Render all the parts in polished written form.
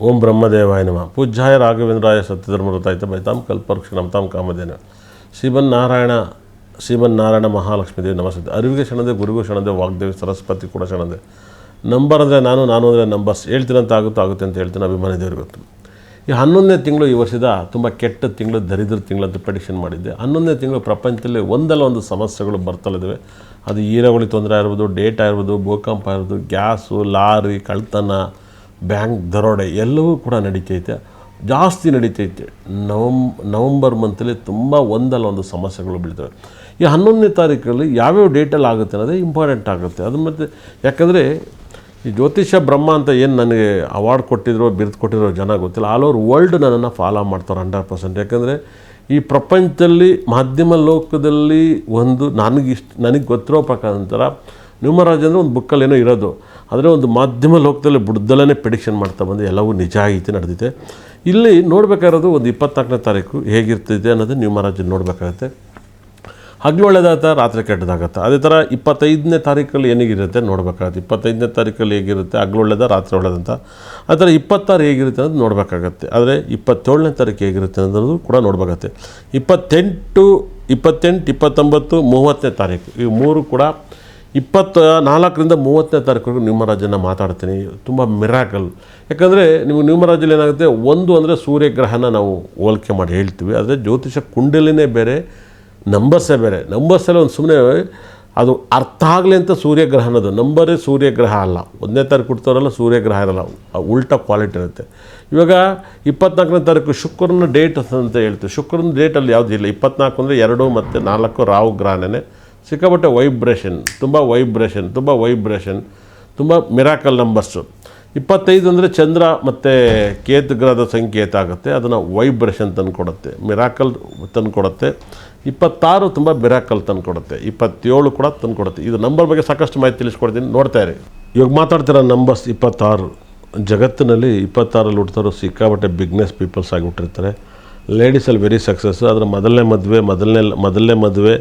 ಓಂ ಬ್ರಹ್ಮದೇವಾಯ ನಮಃ. ಪೂಜ್ಯಾಯ ರಾಘವೇಂದ್ರಾಯ ಸತ್ಯಧರ್ಮರತಾಯಿತ ಬೈತಾಂ ಕಲ್ಪವೃಕ್ಷ ತಾಂ ಕಾಮಧೇನು ಶ್ರೀಮನ್ನಾರಾಯಣ ಮಹಾಲಕ್ಷ್ಮೀ ದೇವಿ ನಮಸ್ತೆ. ಅರಿವಿಗೆ ಶರಣದೆ, ಗುರುಗೂ ಶರಣದೆ, ವಾಗ್ದೇವಿ ಸರಸ್ವತಿ ಕೂಡ ಶರಣದೆ. ನಂಬರ್ ಅಂದರೆ ನಾನು ಅಂದರೆ ನಂಬರ್ಸ್. ಹೇಳ್ತೀರಂತ ಆಗುತ್ತೆ ಅಂತ ಹೇಳ್ತೀನಿ. ಅಭಿಮಾನಿ ದೇವ್ರಿಗೆ ಗೊತ್ತು. ಈ 11ನೇ ತಿಂಗಳು ಈ ವರ್ಷದ ತುಂಬ ಕೆಟ್ಟ ತಿಂಗಳು, ದರಿದ್ರ ತಿಂಗಳು ಅಂತ ಪ್ರೆಡಿಕ್ಷನ್ ಮಾಡಿದ್ದೆ. 11ನೇ ತಿಂಗಳು ಪ್ರಪಂಚದಲ್ಲಿ ಒಂದಲ್ಲ ಒಂದು ಸಮಸ್ಯೆಗಳು ಬರ್ತಲಿದ್ದಾವೆ. ಅದು ಈರುಳ್ಳಿ ತೊಂದರೆ ಆಗಿರ್ಬೋದು, ಡೇಟಾ ಇರ್ಬೋದು, ಭೂಕಂಪ ಇರ್ಬೋದು, ಗ್ಯಾಸು, ಲಾರಿ, ಕಳ್ತನ, ಬ್ಯಾಂಕ್ ದರೋಡೆ ಎಲ್ಲವೂ ಕೂಡ ನಡೀತೈತೆ, ಜಾಸ್ತಿ ನಡೀತೈತೆ. ನವಂಬರ್ ಮಂತಲ್ಲಿ ತುಂಬ ಒಂದಲ್ಲ ಒಂದು ಸಮಸ್ಯೆಗಳು ಬೀಳ್ತವೆ. ಈ 11ನೇ ತಾರೀಕಲ್ಲಿ ಯಾವ್ಯಾವ ಡೇಟಲ್ಲಿ ಆಗುತ್ತೆ ಅನ್ನೋದೇ ಇಂಪಾರ್ಟೆಂಟ್ ಆಗುತ್ತೆ. ಅದು ಮತ್ತು ಯಾಕಂದರೆ ಈ ಜ್ಯೋತಿಷ ಬ್ರಹ್ಮ ಅಂತ ಏನು ನನಗೆ ಅವಾರ್ಡ್ ಕೊಟ್ಟಿದ್ರು, ಬಿರುದು ಕೊಟ್ಟಿರೋ ಜನ ಗೊತ್ತಿಲ್ಲ. ಆಲ್ ಓವರ್ ವರ್ಲ್ಡ್ ನನ್ನನ್ನು ಫಾಲೋ ಮಾಡ್ತಾರೆ 100%. ಯಾಕಂದರೆ ಈ ಪ್ರಪಂಚದಲ್ಲಿ ಮಾಧ್ಯಮ ಲೋಕದಲ್ಲಿ ಒಂದು ನನಗೆ ಗೊತ್ತಿರೋ ಪ್ರಕಾರ ನ್ಯೂಮರಾಜ್ ಅಂದರೆ ಒಂದು ಬುಕ್ಕಲ್ಲಿ ಏನೋ ಇರೋದು, ಆದರೆ ಒಂದು ಮಾಧ್ಯಮ ಲೋಕದಲ್ಲಿ ಬುಡ್ದಲ್ಲೇ ಪ್ರೆಡಿಕ್ಷನ್ ಮಾಡ್ತಾ ಬಂದು ಎಲ್ಲವೂ ನಿಜ ಆಗೈತೆ, ನಡೆದಿದೆ. ಇಲ್ಲಿ ನೋಡಬೇಕಾಗಿರೋದು ಒಂದು 24ನೇ ತಾರೀಕು ಹೇಗಿರ್ತಿದೆ ಅನ್ನೋದು ನ್ಯೂಮರಾಜ್ ನೋಡಬೇಕಾಗತ್ತೆ. ಹಗಲು ಒಳ್ಳೆದಾಗತ್ತೆ, ರಾತ್ರಿ ಕೆಟ್ಟದಾಗತ್ತೆ. ಅದೇ ಥರ 25ನೇ ತಾರೀಕಲ್ಲಿ ಏನಿಗಿರುತ್ತೆ ನೋಡಬೇಕಾಗತ್ತೆ. 25ನೇ ತಾರೀಕಲ್ಲಿ ಹೇಗಿರುತ್ತೆ, ಹಗಲು ಒಳ್ಳೆದ, ರಾತ್ರಿ ಒಳ್ಳೆದಂತ. ಆ ಥರ 26 ಹೇಗಿರುತ್ತೆ ಅನ್ನೋದು ನೋಡಬೇಕಾಗತ್ತೆ. ಆದರೆ 27ನೇ ತಾರೀಕು ಹೇಗಿರುತ್ತೆ ಅನ್ನೋದು ಕೂಡ ನೋಡಬೇಕಾಗತ್ತೆ. 28, 29, 30ನೇ ತಾರೀಕು ಈ ಮೂರು ಕೂಡ 24ರಿಂದ 30ನೇ ತಾರೀಕುವರೆಗೂ ನ್ಯೂಮರಾಜನ್ನು ಮಾತಾಡ್ತೀನಿ. ತುಂಬ ಮಿರಾಕಲ್. ಯಾಕಂದರೆ ನೀವು ನ್ಯೂಮರಾಜಲ್ಲಿ ಏನಾಗುತ್ತೆ, ಒಂದು ಅಂದರೆ ಸೂರ್ಯಗ್ರಹನ ನಾವು ಹೋಲಿಕೆ ಮಾಡಿ ಹೇಳ್ತೀವಿ. ಆದರೆ ಜ್ಯೋತಿಷ ಕುಂಡಲಿನೇ ಬೇರೆ, ನಂಬರ್ಸೇ ಬೇರೆ. ನಂಬರ್ಸಲ್ಲಿ ಒಂದು ಸುಮ್ಮನೆ ಅದು ಅರ್ಥ ಆಗಲಿ ಅಂತ ಸೂರ್ಯಗ್ರಹನದು ನಂಬರೇ ಸೂರ್ಯಗ್ರಹ ಅಲ್ಲ. 1ನೇ ತಾರೀಕು ಕೊಡ್ತಾರಲ್ಲ ಸೂರ್ಯಗ್ರಹ ಇರಲ್ಲ, ಉಲ್ಟಾ ಕ್ವಾಲಿಟಿ ಇರುತ್ತೆ. ಇವಾಗ 24ನೇ ತಾರೀಕು ಶುಕ್ರನ ಡೇಟ್ ಅಂತ ಹೇಳ್ತೀವಿ. ಶುಕ್ರನ ಡೇಟಲ್ಲಿ ಯಾವುದು ಇಲ್ಲ. 24 ಅಂದರೆ 2 ಮತ್ತು 4 ರಾಹು ಗ್ರಹನೇ. ಸಿಕ್ಕಾಪಟ್ಟೆ ವೈಬ್ರೇಷನ್, ತುಂಬ ತುಂಬ ಮಿರಾಕಲ್ ನಂಬರ್ಸು. 25 ಅಂದರೆ ಚಂದ್ರ ಮತ್ತು ಕೇತು ಗ್ರಹದ ಸಂಕೇತ ಆಗುತ್ತೆ. ಅದನ್ನು ವೈಬ್ರೇಷನ್ ತಂದು ಕೊಡುತ್ತೆ, ಮಿರಾಕಲ್ ತಂದು ಕೊಡುತ್ತೆ. 26 ತುಂಬ ಮಿರಾಕಲ್ ತಂದು ಕೊಡುತ್ತೆ. 27 ಕೂಡ ತಂದು ಕೊಡುತ್ತೆ. ಇದು ನಂಬರ್ ಬಗ್ಗೆ ಸಾಕಷ್ಟು ಮಾಹಿತಿ ತಿಳಿಸ್ಕೊಡ್ತೀನಿ, ನೋಡ್ತಾ ಇರಿ. ಇವಾಗ ಮಾತಾಡ್ತಿರೋ ನಂಬರ್ಸ್ 26. ಜಗತ್ತಿನಲ್ಲಿ 26ರಲ್ಲಿ ಹುಡ್ತಾರೋ ಸಿಕ್ಕಾಪಟ್ಟೆ ಬಿಗ್ನೆಸ್ ಪೀಪಲ್ಸ್ ಆಗಿಬಿಟ್ಟಿರ್ತಾರೆ. ಲೇಡೀಸಲ್ಲಿ ವೆರಿ ಸಕ್ಸಸ್ಸು. ಅದರ ಮೊದಲನೇ ಮದುವೆ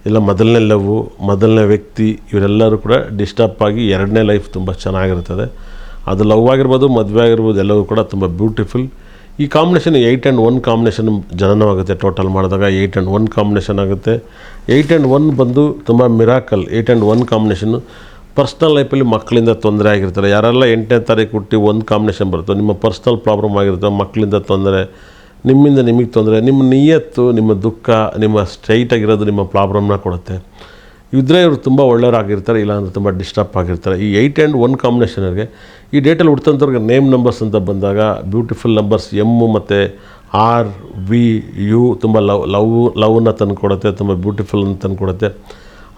ಇಲ್ಲ ಮೊದಲನೇ ಲವ್ವು, ಮೊದಲನೇ ವ್ಯಕ್ತಿ, ಇವರೆಲ್ಲರೂ ಕೂಡ ಡಿಸ್ಟರ್ಬ್ ಆಗಿ 2ನೇ ಲೈಫ್ ತುಂಬ ಚೆನ್ನಾಗಿರ್ತದೆ. ಅದು ಲವ್ ಆಗಿರ್ಬೋದು, ಮದುವೆ ಆಗಿರ್ಬೋದು, ಎಲ್ಲವೂ ಕೂಡ ತುಂಬ ಬ್ಯೂಟಿಫುಲ್. ಈ ಕಾಂಬಿನೇಷನ್ 8 and 1 ಕಾಂಬಿನೇಷನ್ ಜನನವಾಗುತ್ತೆ. ಟೋಟಲ್ ಮಾಡಿದಾಗ 8 and 1 ಕಾಂಬಿನೇಷನ್ ಆಗುತ್ತೆ. 8 and 1 ಬಂದು ತುಂಬ ಮಿರಾಕಲ್. 8 and 1 ಕಾಂಬಿನೇಷನ್ನು ಪರ್ಸ್ನಲ್ ಲೈಫಲ್ಲಿ ಮಕ್ಕಳಿಂದ ತೊಂದರೆ ಆಗಿರ್ತಾರೆ. ಯಾರೆಲ್ಲ 8ನೇ ತಾರೀಕು ಹುಟ್ಟಿ 1 ಕಾಂಬಿನೇಷನ್ ಬರುತ್ತೋ, ನಿಮ್ಮ ಪರ್ಸ್ನಲ್ ಪ್ರಾಬ್ಲಮ್ ಆಗಿರುತ್ತೆ, ಮಕ್ಕಳಿಂದ ತೊಂದರೆ, ನಿಮ್ಮಿಂದ ನಿಮಗೆ ತೊಂದರೆ, ನಿಮ್ಮ ನಿಯತ್ತು, ನಿಮ್ಮ ದುಃಖ, ನಿಮ್ಮ ಸ್ಟ್ರೈಟಾಗಿರೋದು ನಿಮ್ಮ ಪ್ರಾಬ್ಲಮ್ನ ಕೊಡುತ್ತೆ. ಇದ್ದರೆ ಇವರು ತುಂಬ ಒಳ್ಳೆಯವರಾಗಿರ್ತಾರೆ, ಇಲ್ಲಾಂದರೆ ತುಂಬ ಡಿಸ್ಟರ್ಬ್ ಆಗಿರ್ತಾರೆ. ಈ 8 and 1 ಕಾಂಬಿನೇಷನ್ಗೆ ಈ ಡೇಟಲ್ಲಿ ಹುಡ್ತಂಥವ್ರಿಗೆ ನೇಮ್ ನಂಬರ್ಸ್ ಅಂತ ಬಂದಾಗ ಬ್ಯೂಟಿಫುಲ್ ನಂಬರ್ಸ್ M ಮತ್ತು R, V, U ತುಂಬ ಲವ್ನ ತಂದು ಕೊಡುತ್ತೆ, ತುಂಬ ಬ್ಯೂಟಿಫುಲ್ ಅಂತ ತಂದು ಕೊಡುತ್ತೆ.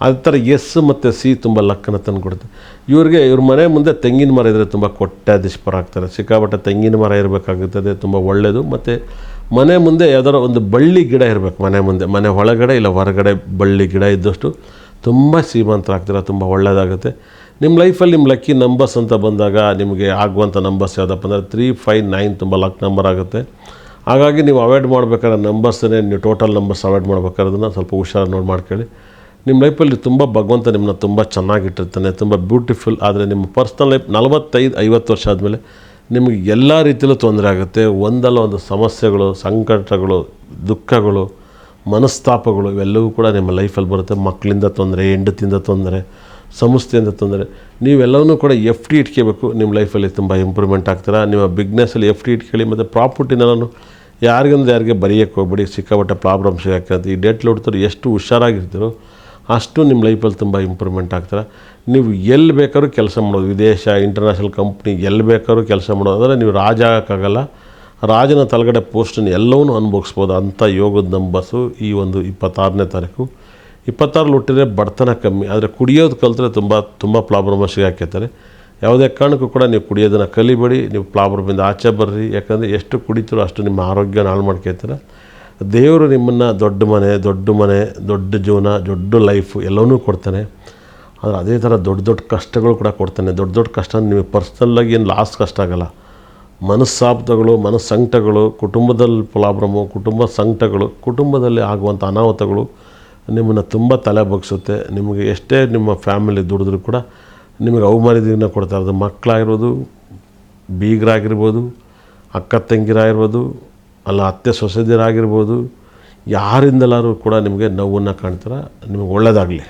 ಅದೇ ಥರ S ಮತ್ತು C ತುಂಬ ಲಕ್ಕನ್ನು ತಂದು ಕೊಡುತ್ತೆ. ಇವ್ರ ಮನೆ ಮುಂದೆ ತೆಂಗಿನ ಮರ ಇದ್ದರೆ ತುಂಬ ಕೊಟ್ಟಾಧೀಶ್ವರಾಗ್ತಾರೆ. ಸಿಕ್ಕಾಪಟ್ಟೆ ತೆಂಗಿನ ಮರ ಇರಬೇಕಾಗುತ್ತದೆ, ತುಂಬ ಒಳ್ಳೆಯದು. ಮತ್ತು ಮನೆ ಮುಂದೆ ಯಾವ್ದಾರು ಒಂದು ಬಳ್ಳಿ ಗಿಡ ಇರಬೇಕು. ಮನೆ ಒಳಗಡೆ ಇಲ್ಲ ಹೊರಗಡೆ ಬಳ್ಳಿ ಗಿಡ ಇದ್ದಷ್ಟು ತುಂಬ ಶ್ರೀಮಂತರಾಗ್ತೀರ, ತುಂಬ ಒಳ್ಳೆಯದಾಗುತ್ತೆ. ನಿಮ್ಮ ಲೈಫಲ್ಲಿ ನಿಮ್ಮ ಲಕ್ಕಿ ನಂಬರ್ಸ್ ಅಂತ ಬಂದಾಗ ನಿಮಗೆ ಆಗುವಂಥ ನಂಬರ್ಸ್ ಯಾವುದಪ್ಪ ಅಂದರೆ 3, 5, 9 ತುಂಬ ಲಕ್ ನಂಬರ್ ಆಗುತ್ತೆ. ಹಾಗಾಗಿ ನೀವು ಅವಾಯ್ಡ್ ಮಾಡಬೇಕಾದ್ರೆ ನಂಬರ್ಸನ್ನೇ ನೀವು ಟೋಟಲ್ ನಂಬರ್ಸ್ ಅವಾಯ್ಡ್ ಮಾಡ್ಬೇಕಾದ್ರೆ ಅದನ್ನು ಸ್ವಲ್ಪ ಹುಷಾರು ನೋಡಿ ಮಾಡ್ಕೊಳ್ಳಿ. ನಿಮ್ಮ ಲೈಫಲ್ಲಿ ತುಂಬ ಭಗವಂತ ನಿಮ್ಮನ್ನ ತುಂಬ ಚೆನ್ನಾಗಿಟ್ಟಿರ್ತಾನೆ, ತುಂಬ ಬ್ಯೂಟಿಫುಲ್. ಆದರೆ ನಿಮ್ಮ ಪರ್ಸ್ನಲ್ ಲೈಫ್ 45-50 ವರ್ಷ ಆದಮೇಲೆ ನಿಮಗೆ ಎಲ್ಲ ರೀತಿಯಲ್ಲೂ ತೊಂದರೆ ಆಗುತ್ತೆ. ಒಂದಲ್ಲ ಒಂದು ಸಮಸ್ಯೆಗಳು, ಸಂಕಟಗಳು, ದುಃಖಗಳು, ಮನಸ್ತಾಪಗಳು ಇವೆಲ್ಲವೂ ಕೂಡ ನಿಮ್ಮ ಲೈಫಲ್ಲಿ ಬರುತ್ತೆ. ಮಕ್ಕಳಿಂದ ತೊಂದರೆ, ಹೆಂಡತಿಯಿಂದ ತೊಂದರೆ, ಸಂಸ್ಥೆಯಿಂದ ತೊಂದರೆ. ನೀವೆಲ್ಲವನ್ನೂ ಕೂಡ FD ಇಟ್ಕೋಬೇಕು. ನಿಮ್ಮ ಲೈಫಲ್ಲಿ ತುಂಬ ಇಂಪ್ರೂವ್ಮೆಂಟ್ ಆಗ್ತೀರಾ. ನಿಮ್ಮ ಬಿಗ್ನೆಸ್ಸಲ್ಲಿ FD ಇಟ್ಕೊಳ್ಳಿ. ಮತ್ತು ಪ್ರಾಪರ್ಟಿನೆಲ್ಲೂ ಯಾರಿಗೆ ಬರೆಯೋಕ್ಕೆ ಹೋಗ್ಬೇಡಿ. ಸಿಕ್ಕಾಪಟ್ಟೆ ಪ್ರಾಬ್ಲಮ್ಸ್ ಯಾಕಂತ ಈ ಡೇಟ್ಲಿ ಹುಡ್ತಾರೆ ಎಷ್ಟು ಹುಷಾರಾಗಿರ್ತೀರೋ ಅಷ್ಟು ನಿಮ್ಮ ಲೈಫಲ್ಲಿ ತುಂಬ ಇಂಪ್ರೂವ್ಮೆಂಟ್ ಆಗ್ತಾರೆ. ನೀವು ಎಲ್ಲಿ ಬೇಕಾದ್ರೂ ಕೆಲಸ ಮಾಡೋದು, ವಿದೇಶ, ಇಂಟರ್ನ್ಯಾಷನಲ್ ಕಂಪ್ನಿ, ಎಲ್ಲಿ ಬೇಕಾದ್ರೂ ಕೆಲಸ ಮಾಡೋದು. ಅಂದರೆ ನೀವು ರಾಜ ಆಗೋಕ್ಕಾಗಲ್ಲ, ರಾಜನ ತಲೆಗಡೆ ಪೋಸ್ಟನ್ನು ಎಲ್ಲವನ್ನೂ ಅನುಭವಿಸ್ಬೋದು. ಅಂಥ ಯೋಗದ ನಂಬರ್ಸು ಈ ಒಂದು 26ನೇ ತಾರೀಕು. 26 ಹುಟ್ಟಿದ್ರೆ ಬಡತನ ಕಮ್ಮಿ. ಆದರೆ ಕುಡಿಯೋದು ಕಲಿತ್ರೆ ತುಂಬ ಪ್ರಾಬ್ಲಮ್ ಸಿಗಾಕ್ತಾರೆ. ಯಾವುದೇ ಕಾರಣಕ್ಕೂ ಕೂಡ ನೀವು ಕುಡಿಯೋದನ್ನು ಕಲಿಬೇಡಿ. ನೀವು ಪ್ರಾಬ್ಲಮಿಂದ ಆಚೆ ಬರ್ರಿ. ಯಾಕಂದರೆ ಎಷ್ಟು ಕುಡಿತೀರೋ ಅಷ್ಟು ನಿಮ್ಮ ಆರೋಗ್ಯನ ಹಾಳು ಮಾಡ್ಕೊಳ್ತಾರೆ. ದೇವರು ನಿಮ್ಮನ್ನು ದೊಡ್ಡ ಮನೆ, ದೊಡ್ಡ ಜೀವನ, ದೊಡ್ಡ ಲೈಫು ಎಲ್ಲವನ್ನೂ ಕೊಡ್ತಾನೆ. ಆದರೆ ಅದೇ ಥರ ದೊಡ್ಡ ಕಷ್ಟಗಳು ಕೂಡ ಕೊಡ್ತಾನೆ. ದೊಡ್ಡ ಕಷ್ಟ ನಿಮಗೆ ಪರ್ಸ್ನಲ್ಲಾಗಿ ಏನು ಲಾಸ್ ಕಷ್ಟ ಆಗೋಲ್ಲ. ಮನಸ್ಸಾಬ್ದಗಳು, ಮನಸ್ಸಂಕಟಗಳು, ಕುಟುಂಬದಲ್ಲಿ ಪ್ರಾಬ್ಲಮ್ಮು, ಕುಟುಂಬ ಸಂಕಟಗಳು, ಕುಟುಂಬದಲ್ಲಿ ಆಗುವಂಥ ಅನಾಹುತಗಳು ನಿಮ್ಮನ್ನು ತುಂಬ ತಲೆ ಬಗ್ಸುತ್ತೆ. ನಿಮಗೆ ಎಷ್ಟೇ ನಿಮ್ಮ ಫ್ಯಾಮಿಲಿ ದುಡಿದ್ರೂ ಕೂಡ ನಿಮಗೆ ಅವಮಾನದಿಂದ ಕೊಡ್ತಾ ಇರೋದು. ಮಕ್ಕಳಾಗಿರ್ಬೋದು, ಬೀಗರಾಗಿರ್ಬೋದು, ಅಕ್ಕ ತಂಗಿರಾಗಿರ್ಬೋದು, ಅಲ್ಲ ಅತ್ತೆ ಸೊಸೆದಿರಾಗಿರ್ಬೋದು, ಯಾರಿಂದಲಾದ್ರೂ ಕೂಡ ನಿಮಗೆ ನೋವನ್ನು ಕಾಣ್ತಾರೆ. ನಿಮಗೆ ಒಳ್ಳೆಯದಾಗಲಿ.